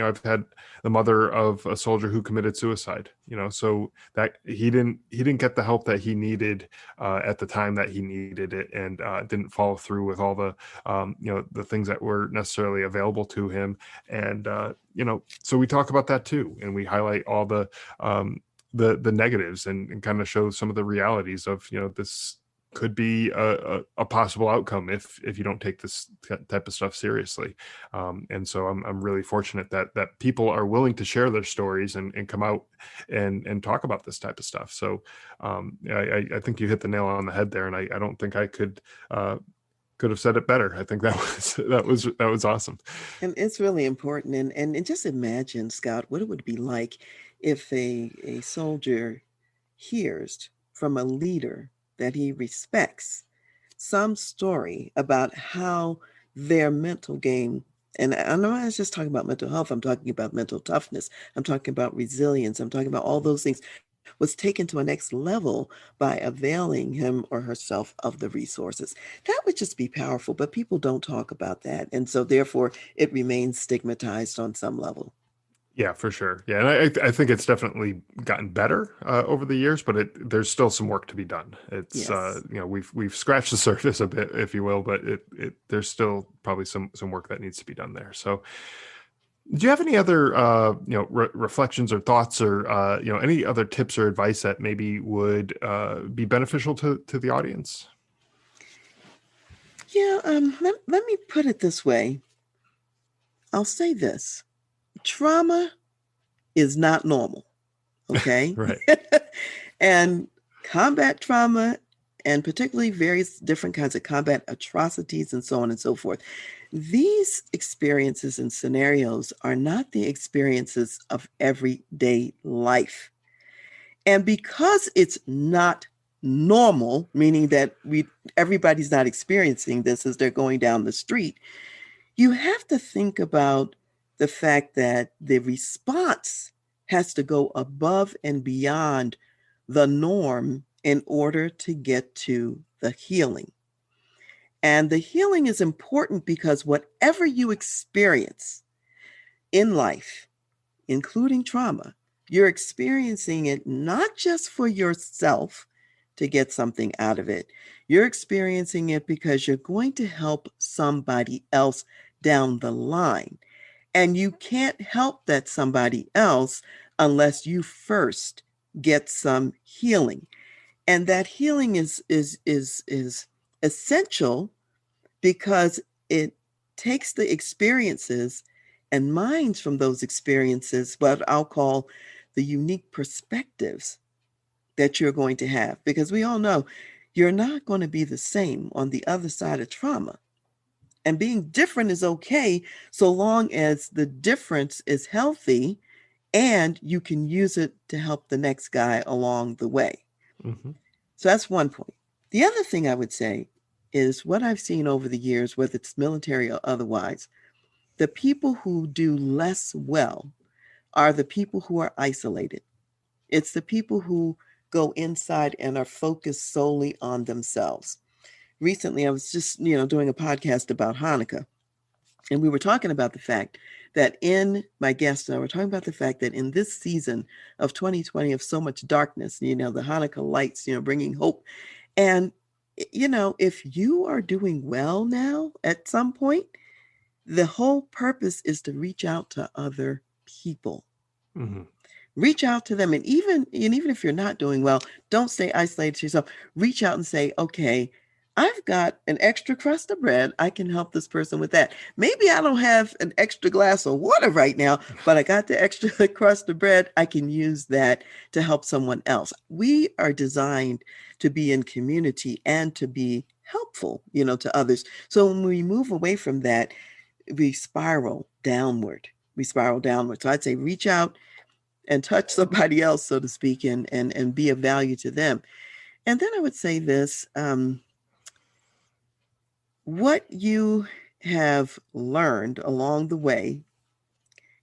Speaker 1: I've had the mother of a soldier who committed suicide, so that he didn't get the help that he needed at the time that he needed it, and didn't follow through with all the the things that were necessarily available to him. And so we talk about that too, and we highlight all the negatives, and kind of show some of the realities of this could be a possible outcome if you don't take this type of stuff seriously. And so I'm really fortunate that people are willing to share their stories and come out and talk about this type of stuff. So I think you hit the nail on the head there, and I don't think I could have said it better. I think that was awesome.
Speaker 2: And it's really important. And just imagine, Scott, what it would be like if a soldier hears from a leader that he respects some story about how their mental game, and I'm not just talking about mental health, I'm talking about mental toughness, I'm talking about resilience, I'm talking about all those things, was taken to a next level by availing him or herself of the resources. That would just be powerful, but people don't talk about that. And so therefore it remains stigmatized on some level.
Speaker 1: Yeah, for sure. Yeah, and I think it's definitely gotten better over the years, but there's still some work to be done. It's
Speaker 2: Yes.
Speaker 1: we've scratched the surface a bit, if you will, but there's still probably some work that needs to be done there. So, do you have any other reflections or thoughts, or any other tips or advice that maybe would be beneficial to the audience?
Speaker 2: Yeah, let me put it this way. I'll say this. Trauma is not normal, okay?
Speaker 1: Right.
Speaker 2: And combat trauma, and particularly various different kinds of combat atrocities and so on and so forth, these experiences and scenarios are not the experiences of everyday life. And because it's not normal, meaning that everybody's not experiencing this as they're going down the street, you have to think about the fact that the response has to go above and beyond the norm in order to get to the healing. And the healing is important because whatever you experience in life, including trauma, you're experiencing it not just for yourself to get something out of it. You're experiencing it because you're going to help somebody else down the line. And you can't help that somebody else unless you first get some healing. And that healing is essential because it takes the experiences and minds from those experiences, what I'll call the unique perspectives that you're going to have. Because we all know you're not going to be the same on the other side of trauma. And being different is okay so long as the difference is healthy and you can use it to help the next guy along the way.
Speaker 1: Mm-hmm.
Speaker 2: So that's one point. The other thing I would say is what I've seen over the years, whether it's military or otherwise, the people who do less well are the people who are isolated. It's the people who go inside and are focused solely on themselves. Recently, I was just, doing a podcast about Hanukkah, and we were talking about the fact that my guest and I were talking about the fact that in this season of 2020 of so much darkness, the Hanukkah lights, bringing hope. And, if you are doing well now at some point, the whole purpose is to reach out to other people.
Speaker 1: Mm-hmm.
Speaker 2: Reach out to them. And even if you're not doing well, don't stay isolated to yourself. Reach out and say, okay, I've got an extra crust of bread. I can help this person with that. Maybe I don't have an extra glass of water right now, but I got the extra crust of bread. I can use that to help someone else. We are designed to be in community and to be helpful, to others. So when we move away from that, we spiral downward. We spiral downward. So I'd say reach out and touch somebody else, so to speak, and be of value to them. And then I would say this, what you have learned along the way,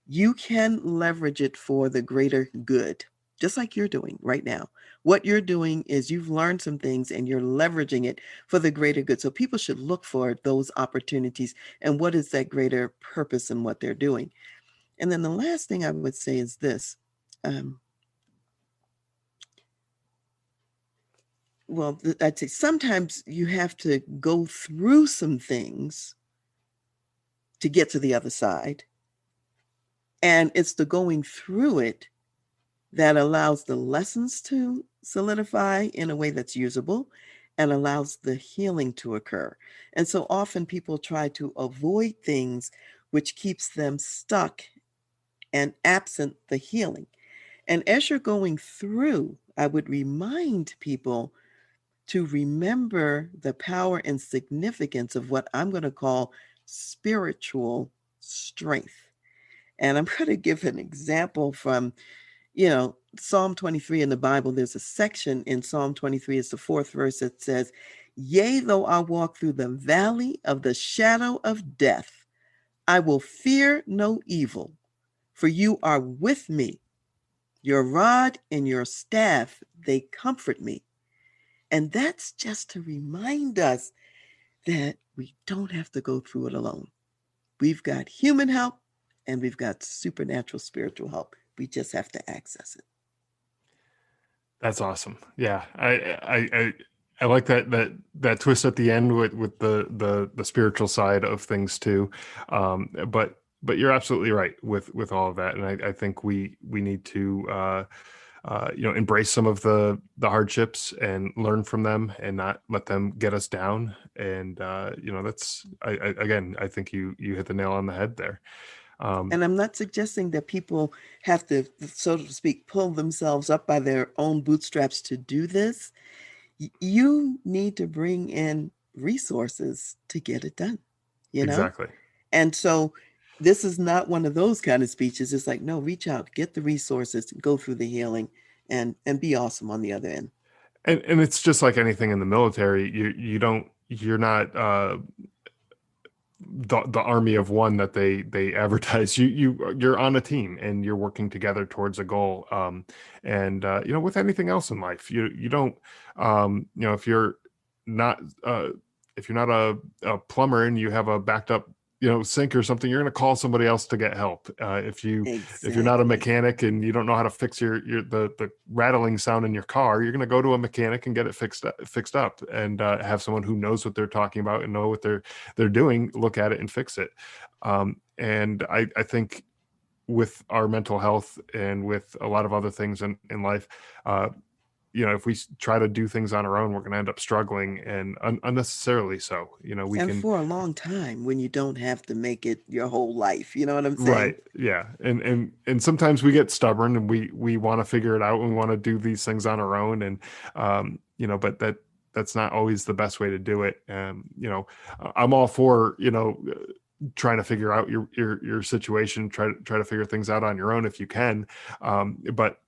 Speaker 2: you can leverage it for the greater good, just like you're doing right now. What you're doing is you've learned some things and you're leveraging it for the greater good. So people should look for those opportunities and what is that greater purpose in what they're doing. And then the last thing I would say is this. Well, I'd say sometimes you have to go through some things to get to the other side. And it's the going through it that allows the lessons to solidify in a way that's usable and allows the healing to occur. And so often people try to avoid things which keeps them stuck and absent the healing. And as you're going through, I would remind people to remember the power and significance of what I'm going to call spiritual strength. And I'm going to give an example from, Psalm 23 in the Bible. There's a section in Psalm 23, it's the 4th verse, that says, "Yea, though I walk through the valley of the shadow of death, I will fear no evil, for you are with me. Your rod and your staff, they comfort me." And that's just to remind us that we don't have to go through it alone. We've got human help and we've got supernatural spiritual help. We just have to access it.
Speaker 1: That's awesome. Yeah, I like that twist at the end with the spiritual side of things too. But you're absolutely right with all of that, and I think we need to embrace some of the hardships and learn from them and not let them get us down. And that's again, I think you hit the nail on the head there.
Speaker 2: And I'm not suggesting that people have to, so to speak, pull themselves up by their own bootstraps to do this. You need to bring in resources to get it done,
Speaker 1: Exactly.
Speaker 2: And so this is not one of those kind of speeches. It's like, no, reach out, get the resources, go through the healing, and be awesome on the other end.
Speaker 1: And it's just like anything in the military. You're not the army of one that they advertise. You're on a team and you're working together towards a goal. And with anything else in life, you don't if you're not a plumber and you have a backed up sink or something, you're going to call somebody else to get help. If you're not a
Speaker 2: Exactly.
Speaker 1: mechanic and you don't know how to fix the rattling sound in your car, you're going to go to a mechanic and get it fixed up and have someone who knows what they're talking about and know what they're doing, look at it and fix it. And I think with our mental health and with a lot of other things in life, if we try to do things on our own, we're going to end up struggling, and unnecessarily so. We
Speaker 2: And
Speaker 1: can.
Speaker 2: for a long time when you don't have to make it your whole life. You know what I'm saying?
Speaker 1: Right. Yeah. And sometimes we get stubborn and we want to figure it out. And we want to do these things on our own. And, but that's not always the best way to do it. I'm all for, trying to figure out your situation, try to figure things out on your own if you can. But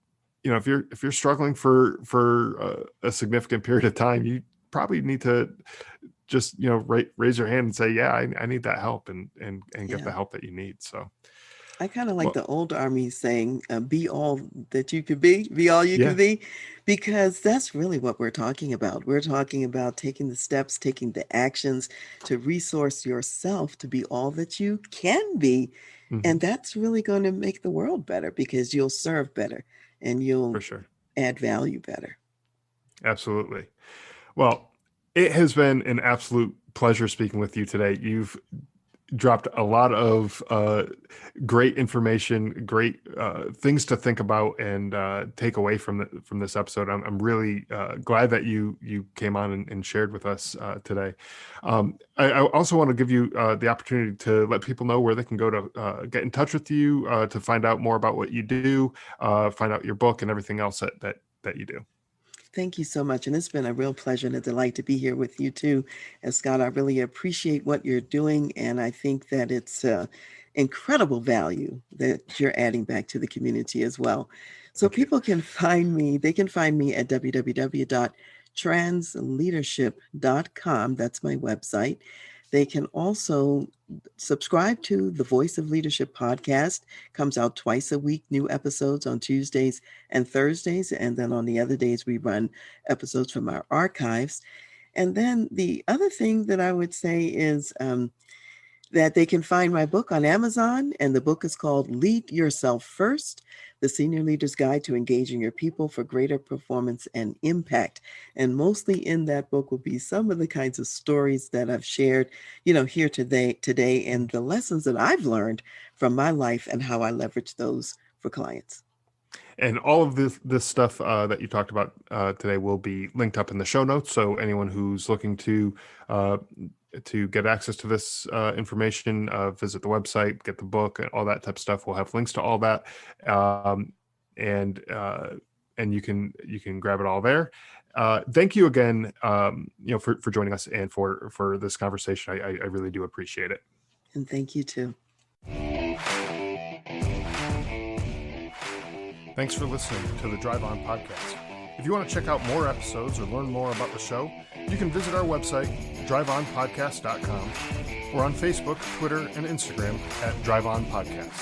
Speaker 1: if you're struggling for a significant period of time, you probably need to just raise your hand and say, yeah, I need that help, and get
Speaker 2: Yeah.
Speaker 1: the help that you need. So
Speaker 2: I kind of like
Speaker 1: well,
Speaker 2: the old army saying, be all that you could be all you can
Speaker 1: yeah,
Speaker 2: be, because that's really what we're talking about. We're talking about taking the steps, taking the actions to resource yourself to be all that you can be.
Speaker 1: hmm
Speaker 2: And that's really going to make the world better because you'll serve better and
Speaker 1: for
Speaker 2: you'll
Speaker 1: sure.
Speaker 2: add value better.
Speaker 1: Absolutely. Well, it has been an absolute pleasure speaking with you today. You've dropped a lot of great information, great things to think about and take away from this episode. I'm really glad that you came on and shared with us today. I also want to give you the opportunity to let people know where they can go to get in touch with you, to find out more about what you do, find out your book and everything else that you do.
Speaker 2: Thank you so much. And it's been a real pleasure and a delight to be here with you too. And Scott, I really appreciate what you're doing. And I think that it's incredible value that you're adding back to the community as well. So people can find me, they can find me at www.transleadership.com. That's my website. They can also subscribe to the Voice of Leadership podcast. Comes out twice a week, new episodes on Tuesdays and Thursdays. And then on the other days, we run episodes from our archives. And then the other thing that I would say is that they can find my book on Amazon. And the book is called Lead Yourself First, the Senior Leader's Guide to Engaging Your People for Greater Performance and Impact. And mostly in that book will be some of the kinds of stories that I've shared, here today, and the lessons that I've learned from my life and how I leverage those for clients.
Speaker 1: And all of this stuff that you talked about today will be linked up in the show notes. So anyone who's looking to get access to this information, visit the website, get the book, and all that type of stuff. We'll have links to all that, and you can grab it all there. Thank you again, for joining us and for this conversation. I really do appreciate it.
Speaker 2: And thank you too.
Speaker 1: Thanks for listening to the Drive On Podcast. If you want to check out more episodes or learn more about the show, you can visit our website, driveonpodcast.com, or on Facebook, Twitter, and Instagram at Drive On Podcast.